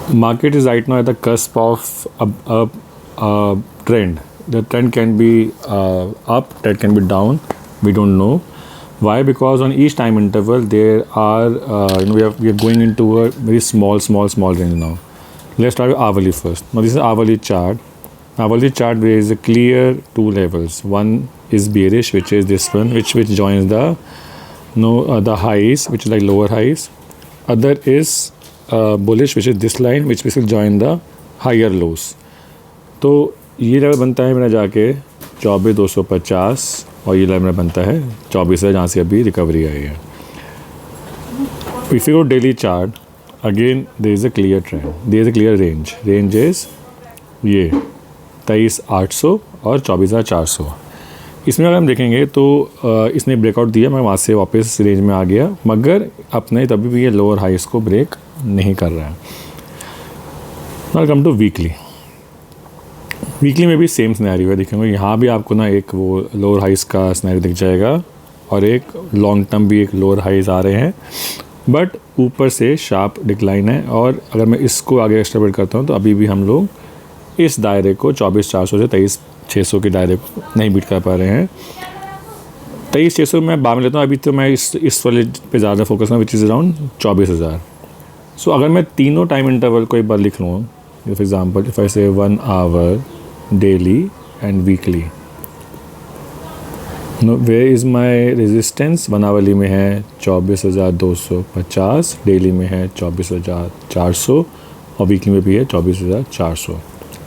Market is right now at the cusp of a trend. The trend can be up, trend can be down. We don't know why, because on each time interval there are we are going into a very small range now. Let's start with hourly first. Now this is hourly chart. Hourly chart, there is a clear two levels. One is bearish, which is this one, which joins the the highs, which is like lower highs. Other is bullish, which is this line, which basically join the higher lows. तो ये level बनता है मेरा जाके 24,250 और ये level मेरा बनता है 24,000, जहाँ से अभी रिकवरी आई है. If you go daily chart, again there is a clear trend, there is a clear range. Range is ये 23,800 और 24,400. इसमें अगर हम देखेंगे तो इसने ब्रेकआउट दिया, मैं वहाँ से वापस रेंज में आ गया, मगर अपने तभी भी ये लोअर हाइस को ब्रेक नहीं कर रहा है. Now come to weekly. Weekly में भी सेम सिनेरियो है. देखेंगे यहाँ भी आपको ना एक वो लोअर हाइस का सिनेरियो दिख जाएगा और एक लॉन्ग टर्म भी एक लोअर हाइस आ रहे हैं, बट ऊपर से शार्प डिक्लाइन है. और अगर मैं इसको आगे एक्सट्रापोलेट करता हूँ तो अभी भी हम लोग इस दायरे को 24,400 से 23,600 के दायरे को नहीं बीट कर पा रहे हैं. 23,600 मैं बाद में लेता हूँ. अभी तो मैं इस वाले पे ज़्यादा फोकस करूँ, विच इज़ अराउंड 24,000. सो अगर मैं तीनों टाइम इंटरवल को एक बार लिख लूँ, for example if I say 1 hour, daily and weekly. Where is my resistance. 1 hourly में है 24,250, डेली में है 24,400 और वीकली में भी है 24,400.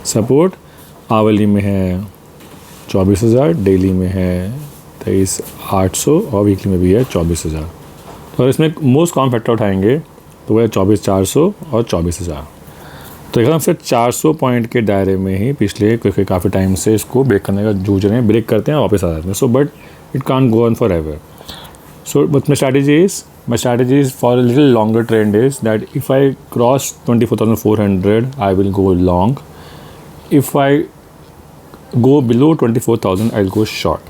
सपोर्ट आवरली में है 24,000, डेली में है 23,800 और वीकली में भी है 24,000. तो अगर इसमें मोस्ट कॉमन फैक्टर उठाएंगे तो वह है 24,400 और 24,000. तो एक हम फिर 400 पॉइंट के दायरे में ही पिछले काफ़ी टाइम से इसको ब्रेक करने का जूझ रहे हैं. ब्रेक करते हैं वापस आ जाते हैं. So but it can't go on for ever. So but my strategy is for a little longer trend is that if I cross 24,400 I will go long. If I go below 24,000 I'll go short.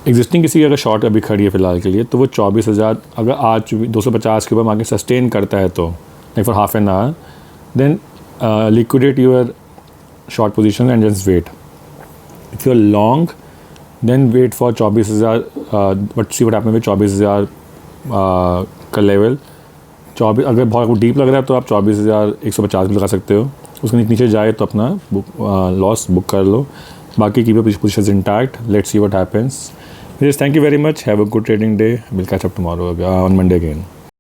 Existing किसी की अगर short अभी खड़ी है फिलहाल के लिए तो वो 24,000 अगर आज 250 के ऊपर मार्केट सस्टेन करता है तो like for half an hour, then liquidate your short position and just wait. If you are long then wait for 24,000. But see what happen with 24,000 का लेवल. 24 अगर बहुत डीप लग रहा है तो आप 24,150 भी लगा सकते हो. उसके नीचे जाए तो अपना लॉस बुक कर लो. बाकी keep your positions intact. Let's see what happens. Thank you very much. Have a good trading day. Will catch up tomorrow on Monday again.